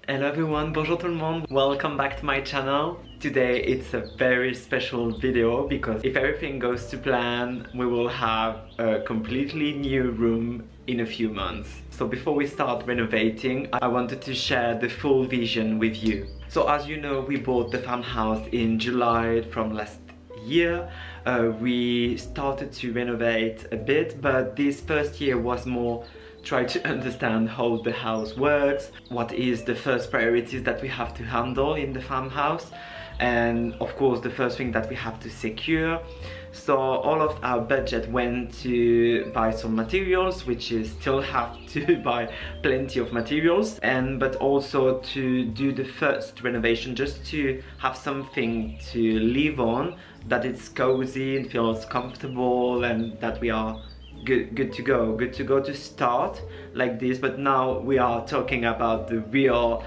Hello everyone, bonjour tout le monde, welcome back to my channel. Today it's a very special video because if everything goes to plan, we will have a completely new room in a few months. So before we start renovating, I wanted to share the full vision with you. So as you know, we bought the farmhouse in July from last year. We started to renovate a bit, but this first year was more try to understand how the house works, what is the first priorities that we have to handle in the farmhouse, and of course the first thing that we have to secure. So all of our budget went to buy some materials, which is still have to buy plenty of materials, but also to do the first renovation, just to have something to live on, that it's cozy and feels comfortable, and that we are good to go to start like this. But now we are talking about the real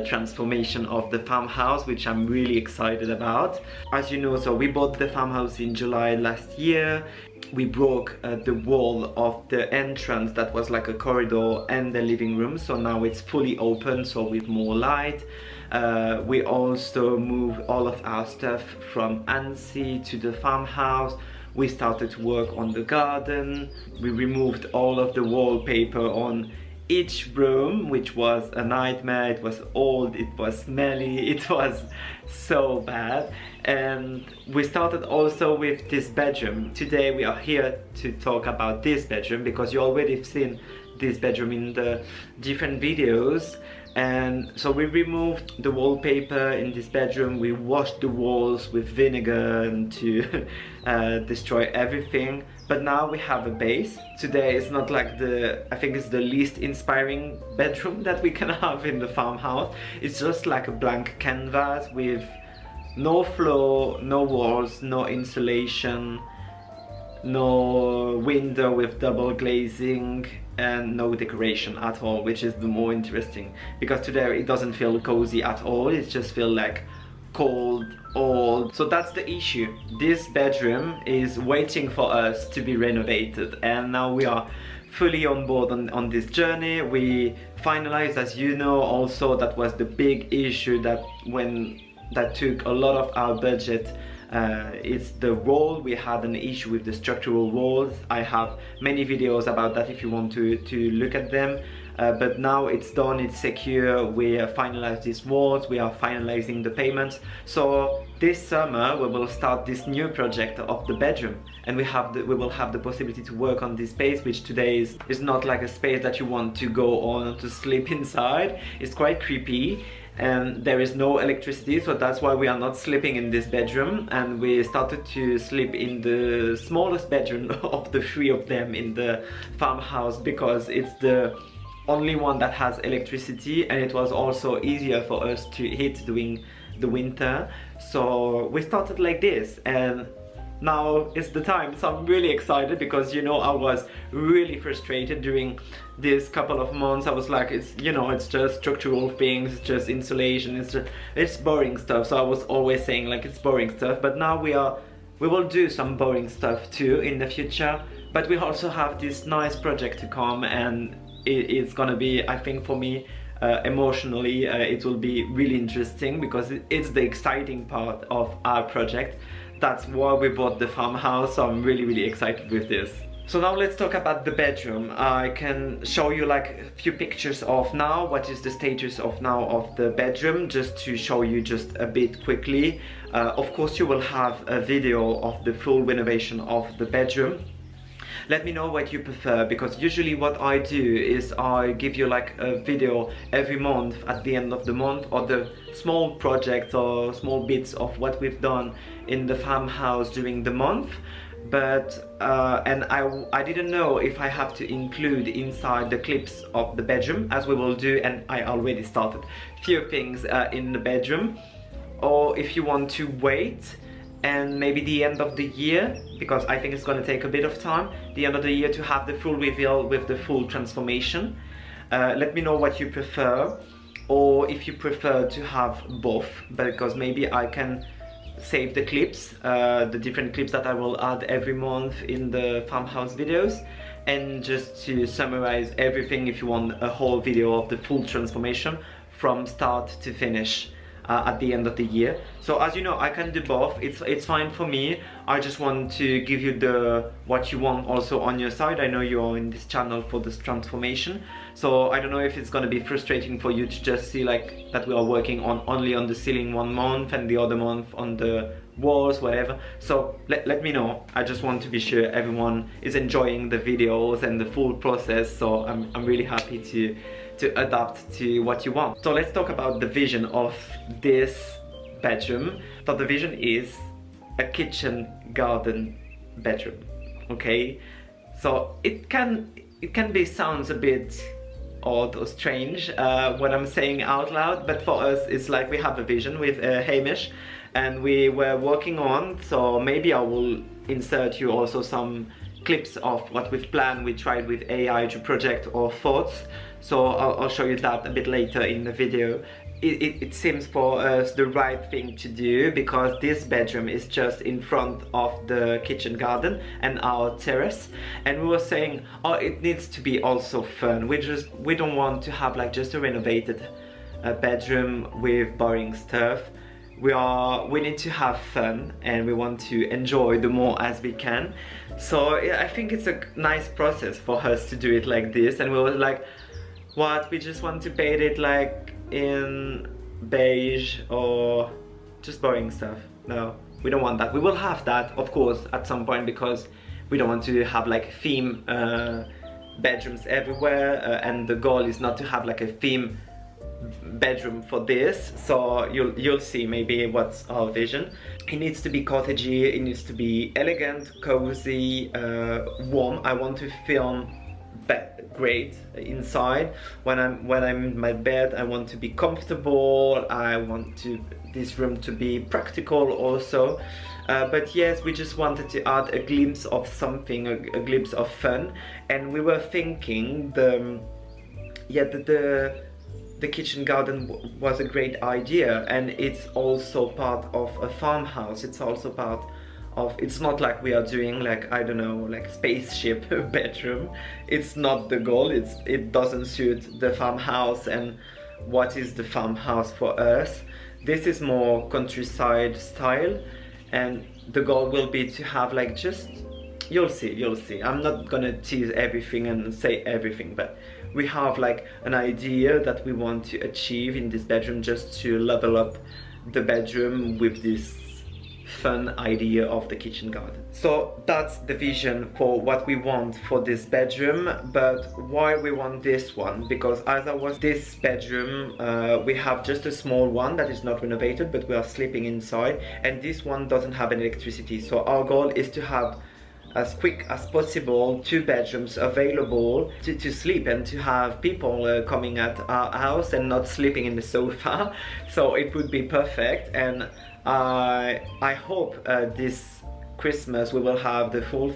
transformation of the farmhouse, which I'm really excited about. As you know, so we bought the farmhouse in July last year. We broke the wall of the entrance that was like a corridor and the living room, so now it's fully open, so with more light. We also moved all of our stuff from Annecy to the farmhouse. We started to work on the garden. We removed all of the wallpaper on each room, which was a nightmare. It was old, it was smelly, it was so bad. And we started also with this bedroom. Today we are here to talk about this bedroom because you already have seen this bedroom in the different videos. And so we removed the wallpaper in this bedroom. We washed the walls with vinegar and to destroy everything. But now we have a base. Today is not like I think it's the least inspiring bedroom that we can have in the farmhouse. It's just like a blank canvas with no floor, no walls, no insulation, no window with double glazing, and no decoration at all, which is the more interesting, because today it doesn't feel cozy at all. It just feels like cold, old. So that's the issue. This bedroom is waiting for us to be renovated, and now we are fully on board on this journey. We finalized, as you know, also that was the big issue that took a lot of our budget. It's the wall. We had an issue with the structural walls. I have many videos about that if you want to look at them, but now it's done, it's secure. We finalized these walls, we are finalizing the payments. So this summer we will start this new project of the bedroom, and we will have the possibility to work on this space, which today is not like a space that you want to go on to sleep inside. It's quite creepy, and there is no electricity, so that's why we are not sleeping in this bedroom. And we started to sleep in the smallest bedroom of the three of them in the farmhouse, because it's the only one that has electricity, and it was also easier for us to heat during the winter. So we started like this, and now it's the time. So I'm really excited because, you know, I was really frustrated during this couple of months. I was like, it's just structural things, it's just insulation, it's boring stuff. So I was always saying like it's boring stuff, but now we will do some boring stuff too in the future. But we also have this nice project to come, and it's gonna be, I think for me, emotionally, it will be really interesting because it's the exciting part of our project. That's why we bought the farmhouse, so I'm really excited with this. So now let's talk about the bedroom. I can show you like a few pictures of now, what is the status of now of the bedroom, just to show you just a bit quickly. Of course you will have a video of the full renovation of the bedroom. Let me know what you prefer, because usually what I do is I give you like a video every month at the end of the month, or the small projects or small bits of what we've done in the farmhouse during the month. But and I didn't know if I have to include inside the clips of the bedroom, as we will do, and I already started few things in the bedroom, or if you want to wait and maybe the end of the year, because I think it's going to take a bit of time, the end of the year, to have the full reveal with the full transformation. Let me know what you prefer, or if you prefer to have both, because maybe I can save the clips, the different clips that I will add every month in the farmhouse videos, and just to summarize everything, if you want a whole video of the full transformation from start to finish at the end of the year. So as you know, I can do both. It's fine for me. I just want to give you what you want also on your side. I know you're in this channel for this transformation, so I don't know if it's gonna be frustrating for you to just see like that we are working only on the ceiling one month and the other month on the walls, whatever. So let me know. I just want to be sure everyone is enjoying the videos and the full process, so I'm really happy to adapt to what you want. So let's talk about the vision of this bedroom. So the vision is a kitchen garden bedroom, okay? So it can sounds a bit odd or strange what I'm saying out loud, but for us it's like we have a vision with Hamish, and we were working on, so maybe I will insert you also some clips of what we've planned. We tried with AI to project our thoughts, so I'll show you that a bit later in the video. It seems for us the right thing to do, because this bedroom is just in front of the kitchen garden and our terrace, and we were saying, oh, it needs to be also fun. We don't want to have like just a renovated bedroom with boring stuff. We need to have fun, and we want to enjoy the more as we can. So yeah, I think it's a nice process for us to do it like this, and we were like, what, we just want to paint it like in beige or just boring stuff? No, we don't want that. We will have that, of course, at some point, because we don't want to have like theme bedrooms everywhere, and the goal is not to have like a theme bedroom for this. So you'll see maybe what's our vision. It needs to be cottagey, it needs to be elegant, cozy, warm. I want to film great inside. When I'm in my bed, I want to be comfortable. I want this room to be practical also. But yes, we just wanted to add a glimpse of something, a glimpse of fun. And we were thinking the kitchen garden was a great idea, and it's also part of a farmhouse. It's also part of, it's not like we are doing like, I don't know, like spaceship bedroom. It's not the goal. It doesn't suit the farmhouse and what is the farmhouse for us. This is more countryside style, and the goal will be to have like just, you'll see. I'm not gonna tease everything and say everything, but we have like an idea that we want to achieve in this bedroom, just to level up the bedroom with this fun idea of the kitchen garden. So that's the vision for what we want for this bedroom. But why we want this one? Because this bedroom, we have just a small one that is not renovated, but we are sleeping inside, and this one doesn't have any electricity. So our goal is to have, as quick as possible, 2 bedrooms available to sleep, and to have people coming at our house and not sleeping in the sofa. So it would be perfect, and I hope this Christmas we will have the full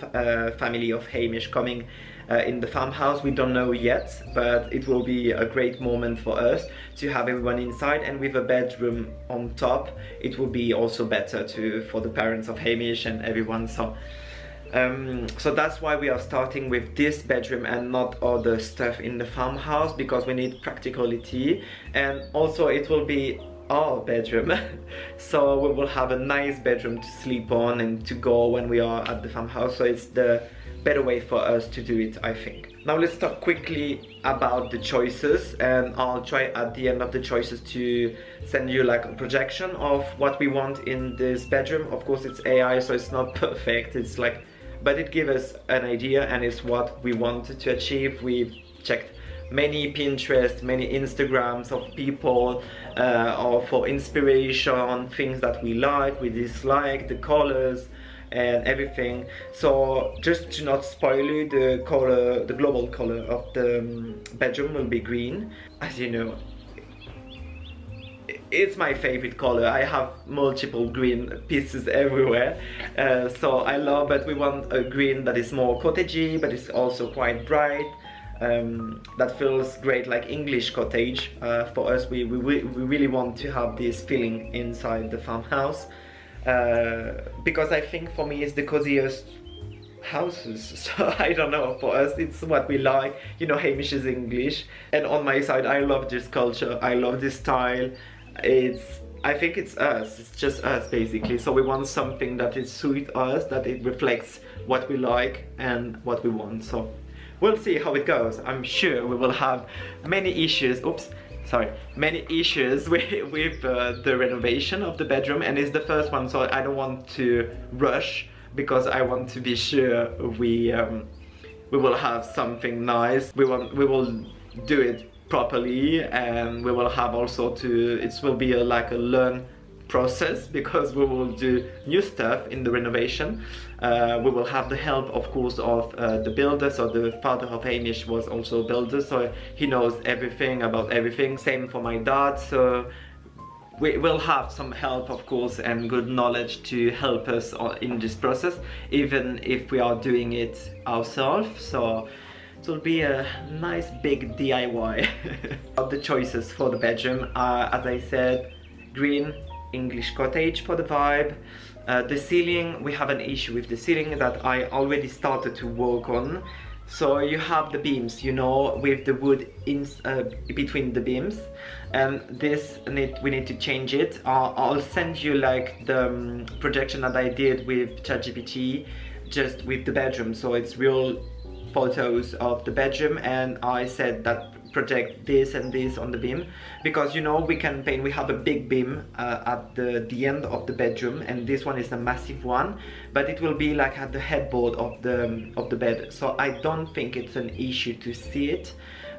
family of Hamish coming in the farmhouse. We don't know yet, but it will be a great moment for us to have everyone inside, and with a bedroom on top, it will be also better for the parents of Hamish and everyone. So that's why we are starting with this bedroom and not other stuff in the farmhouse, because we need practicality, and also it will be our bedroom. So we will have a nice bedroom to sleep on and to go when we are at the farmhouse. So it's the better way for us to do it, I think. Now let's talk quickly about the choices, and I'll try at the end of the choices to send you like a projection of what we want in this bedroom. Of course it's AI, so it's not perfect, it's like, but it gives us an idea, and it's what we wanted to achieve. We've checked many Pinterest, many Instagrams of people or for inspiration, things that we like, we dislike, the colors and everything. So just to not spoil you, the color, the global color of the bedroom will be green. As you know, it's my favorite color. I have multiple green pieces everywhere, so I love it. We want a green that is more cottagey, but it's also quite bright. That feels great, like English cottage. For us, we really want to have this feeling inside the farmhouse, because I think for me it's the coziest houses. So I don't know, for us it's what we like. You know, Hamish is English, and on my side I love this culture, I love this style. I think it's us, it's just us basically. So we want something that it suits us, that it reflects what we like and what we want. So we'll see how it goes. I'm sure we will have many issues, many issues with the renovation of the bedroom, and it's the first one, so I don't want to rush, because I want to be sure we will have something nice. We will do it properly, and we will have also it will be like a learn process, because we will do new stuff in the renovation. We will have the help, of course, of the builder. So the father of Hamish was also a builder, so he knows everything about everything. Same for my dad. So we will have some help, of course, and good knowledge to help us in this process, even if we are doing it ourselves. So it will be a nice big DIY. Of the choices for the bedroom are, as I said, green, English cottage for the vibe. The ceiling, we have an issue with the ceiling that I already started to work on. So you have the beams, you know, with the wood in between the beams, and this we need to change it. I'll send you like the projection that I did with ChatGPT, just with the bedroom. So it's real photos of the bedroom, and I said that project this and this on the beam, because you know we can paint. We have a big beam at the end of the bedroom, and this one is a massive one, but it will be like at the headboard of the bed. So I don't think it's an issue to see it,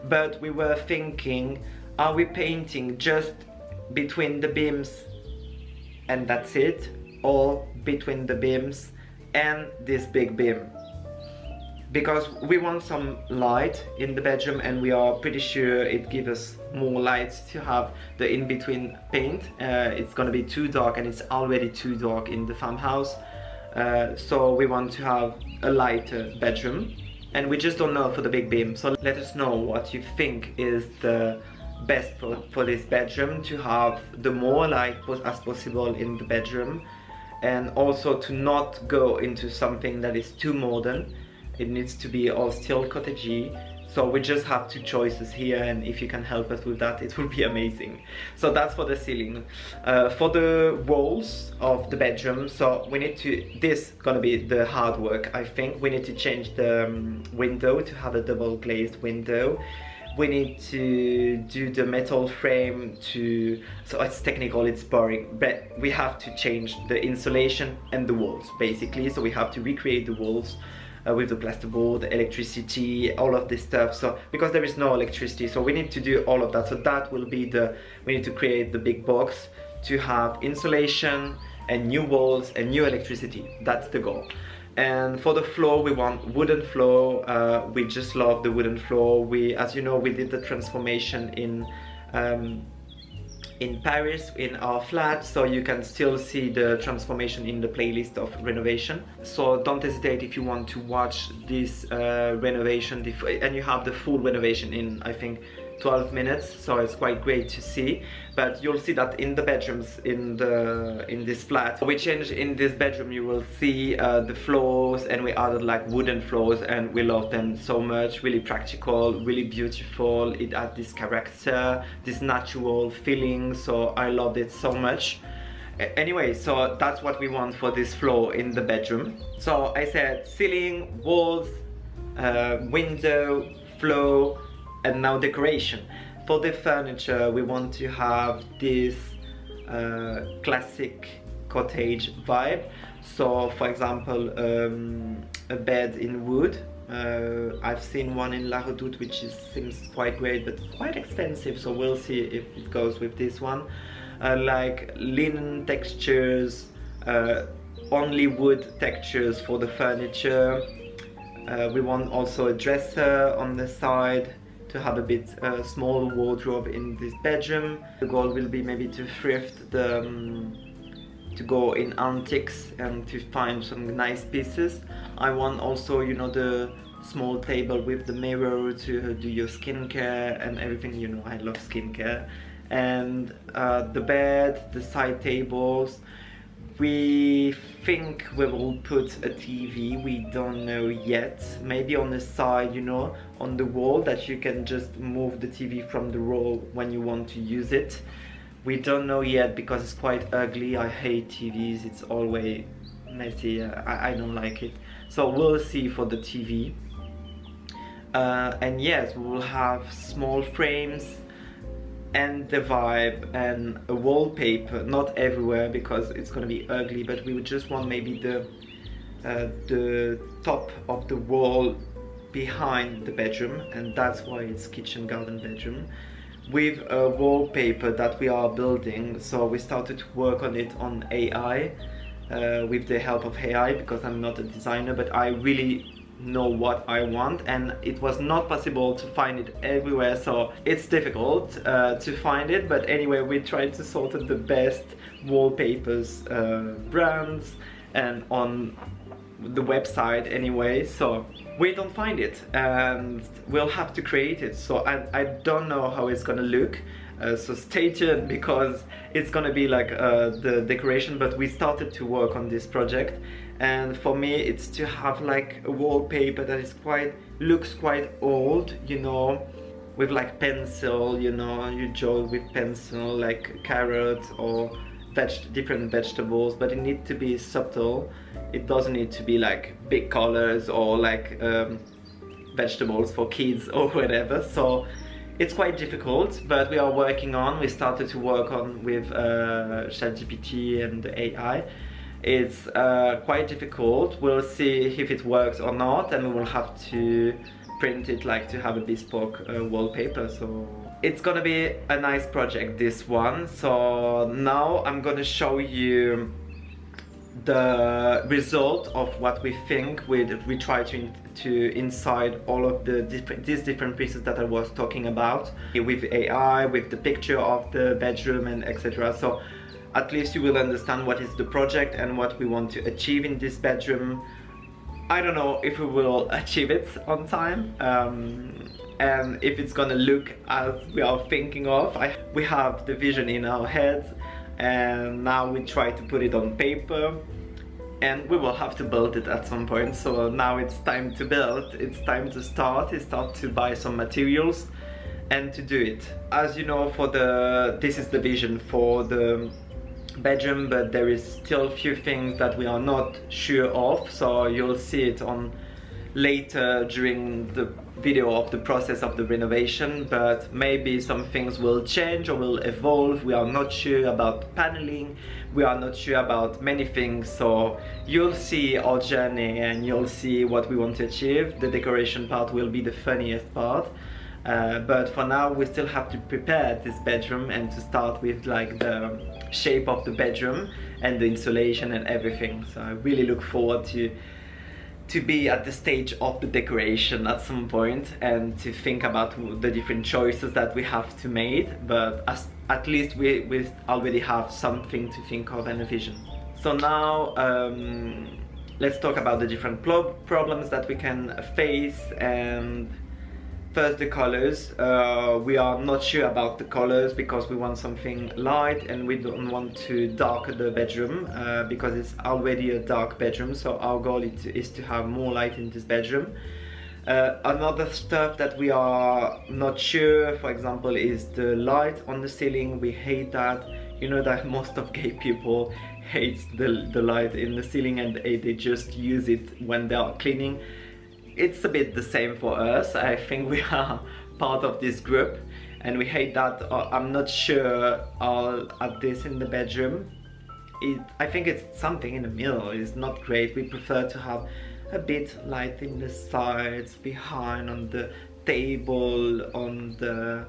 but we were thinking, are we painting just between the beams and that's it, or between the beams and this big beam? Because we want some light in the bedroom, and we are pretty sure it gives us more light to have the in-between paint. It's gonna be too dark, and it's already too dark in the farmhouse. So we want to have a lighter bedroom, and we just don't know for the big beam. So let us know what you think is the best for this bedroom, to have the more light as possible in the bedroom, and also to not go into something that is too modern. It needs to be all still cottagey. So we just have two choices here, and if you can help us with that, it will be amazing. So that's for the ceiling. For the walls of the bedroom, so we need to, this gonna be the hard work, I think. We need to change the window to have a double glazed window. We need to do the metal frame so it's technical, it's boring, but we have to change the insulation and the walls, basically. So we have to recreate the walls with the plasterboard, electricity, all of this stuff. So because there is no electricity, so we need to do all of that. So that will be we need to create the big box to have insulation and new walls and new electricity. That's the goal. And for the floor, we want wooden floor. We just love the wooden floor. As you know, we did the transformation in Paris in our flat, so you can still see the transformation in the playlist of renovation. So don't hesitate if you want to watch this renovation, and you have the full renovation in, I think, 12 minutes, so it's quite great to see. But you'll see that in the bedrooms in this flat we changed. In this bedroom you will see the floors, and we added like wooden floors, and we love them so much. Really practical, really beautiful. It had this character, this natural feeling, so I loved it so much. Anyway, so that's what we want for this floor in the bedroom. So I said ceiling, walls, window, floor, and now decoration. For the furniture, we want to have this classic cottage vibe. So for example, a bed in wood. I've seen one in La Redoute which seems quite great, but quite expensive, so we'll see if it goes with this one. Like linen textures, only wood textures for the furniture. We want also a dresser on the side to have a bit small wardrobe in this bedroom. The goal will be maybe to thrift to go in antiques and to find some nice pieces. I want also, you know, the small table with the mirror to do your skincare and everything. You know, I love skincare. And the bed, the side tables. We think we will put a TV, we don't know yet. Maybe on the side, you know, on the wall, that you can just move the TV from the wall when you want to use it. We don't know yet because it's quite ugly. I hate TVs, it's always messy. I don't like it. So we'll see for the TV. And yes, we will have small frames and the vibe and a wallpaper, not everywhere because it's gonna be ugly, but we would just want maybe the top of the wall behind the bedroom, and that's why it's kitchen garden bedroom, with a wallpaper that we are building. So we started to work on it on AI, with the help of AI, because I'm not a designer, but I really know what I want, and it was not possible to find it everywhere, so it's difficult to find it. But anyway, we tried to sort out the best wallpapers brands and on the website anyway, so we don't find it and we'll have to create it. So I don't know how it's gonna look, so stay tuned, because it's gonna be like the decoration. But we started to work on this project, and for me it's to have like a wallpaper that is looks quite old, you know, with like pencil, you know, you draw with pencil like carrots or different vegetables, but it needs to be subtle. It doesn't need to be like big colors or like vegetables for kids or whatever. So it's quite difficult, but we are working on. We started to work on with ChatGPT and the AI. It's quite difficult. We'll see if it works or not, and we will have to print it like to have a bespoke wallpaper. So it's gonna be a nice project, this one. So now I'm gonna show you the result of what we think. We try to inside all of these different pieces that I was talking about with AI, with the picture of the bedroom and etc. So at least you will understand what is the project and what we want to achieve in this bedroom. I don't know if we will achieve it on time, and if it's gonna look as we are thinking of. We have the vision in our heads, and now we try to put it on paper, and we will have to build it at some point. So now it's time to build, it's time to start to buy some materials and to do it. As you know, this is the vision for the bedroom, but there is still a few things that we are not sure of, so you'll see it on later during the video of the process of the renovation. But maybe some things will change or will evolve. We are not sure about paneling, we are not sure about many things, so you'll see our journey and you'll see what we want to achieve. The decoration part will be the funniest part. But for now we still have to prepare this bedroom and to start with like the shape of the bedroom and the insulation and everything. So I really look forward to be at the stage of the decoration at some point and to think about the different choices that we have to make. But at least we already have something to think of and a vision. So now let's talk about the different problems that we can face. And first, the colors. We are not sure about the colors because we want something light and we don't want to darken the bedroom because it's already a dark bedroom. So our goal is to have more light in this bedroom. Another stuff that we are not sure, for example, is the light on the ceiling. We hate that. You know that most of gay people hate the light in the ceiling and they just use it when they are cleaning. It's a bit the same for us. I think we are part of this group and we hate that. I'm not sure I'll add this in the bedroom. I think it's something in the middle. It's not great. We prefer to have a bit light in the sides, behind, on the table, on the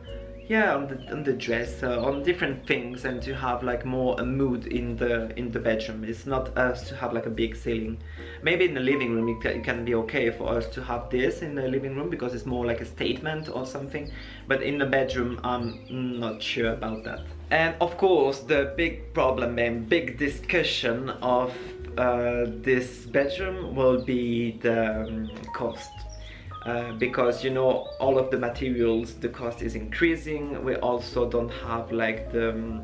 dresser, on different things, and to have like more a mood in the bedroom. It's not us to have like a big ceiling. Maybe in the living room it can be okay for us to have this in the living room because it's more like a statement or something, but in the bedroom I'm not sure about that. And of course the big problem and big discussion of this bedroom will be the cost. Because you know, all of the materials, the cost is increasing. We also don't have like the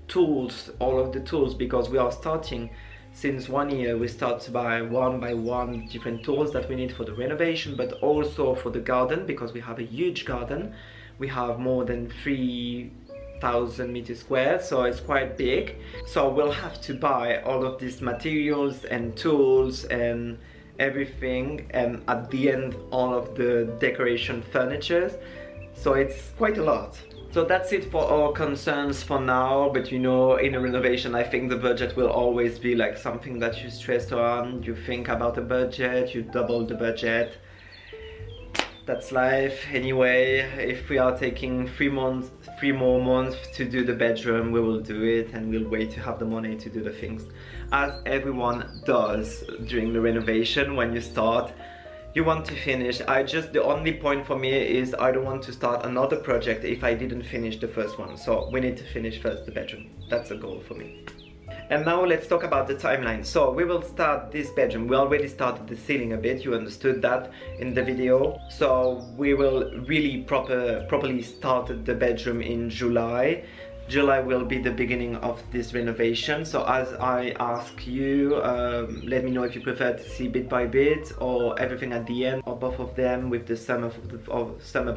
tools, all of the tools, because we are starting since 1 year we start to buy one by one different tools that we need for the renovation, but also for the garden, because we have a huge garden. We have more than 3,000 meters squared, so it's quite big. So we'll have to buy all of these materials and tools and everything, and at the end all of the decoration furniture. So it's quite a lot. So that's it for our concerns for now, but you know, in a renovation I think the budget will always be like something that you stress on. You think about the budget, you double the budget. That's life. Anyway, if we are taking 3 more months to do the bedroom, we will do it, and we'll wait to have the money to do the things, as everyone does during the renovation. When you start, you want to finish. The only point for me is I don't want to start another project if I didn't finish the first one. So we need to finish first the bedroom. That's a goal for me. And now let's talk about the timeline. So we will start this bedroom. We already started the ceiling a bit, you understood that in the video. So we will really properly start the bedroom in July. July will be the beginning of this renovation. So as I ask you, let me know if you prefer to see bit by bit or everything at the end, or both of them with the sum up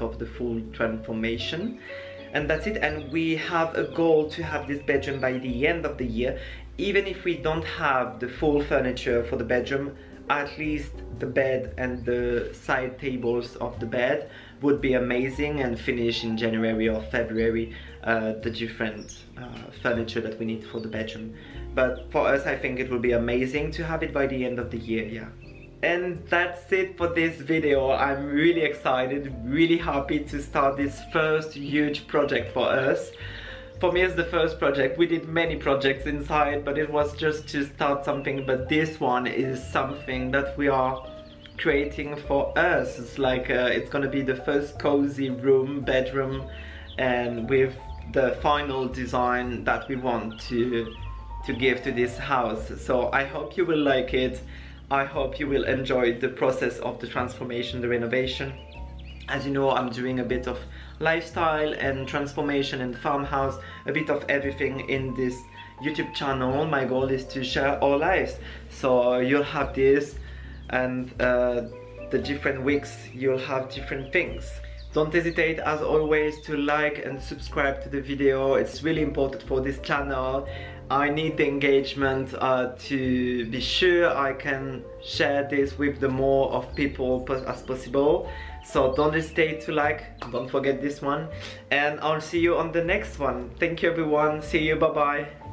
of the full transformation. And that's it. And we have a goal to have this bedroom by the end of the year. Even if we don't have the full furniture for the bedroom, at least the bed and the side tables of the bed would be amazing, and finish in January or February the different furniture that we need for the bedroom. But for us, I think it will be amazing to have it by the end of the year, yeah. And that's it for this video. I'm really excited, really happy to start this first huge project for us. For me, it's the first project. We did many projects inside, but it was just to start something. But this one is something that we are creating for us. It's like it's gonna be the first cozy bedroom, and with the final design that we want to give to this house. So I hope you will like it. I hope you will enjoy the process of the transformation, the renovation. As you know, I'm doing a bit of lifestyle and transformation and farmhouse, a bit of everything in this YouTube channel. My goal is to share our lives. So you'll have this, and the different weeks you'll have different things. Don't hesitate, as always, to like and subscribe to the video. It's really important for this channel. I need the engagement to be sure I can share this with the more of people as possible. So don't hesitate to like, don't forget this one, and I'll see you on the next one. Thank you everyone, see you, bye bye.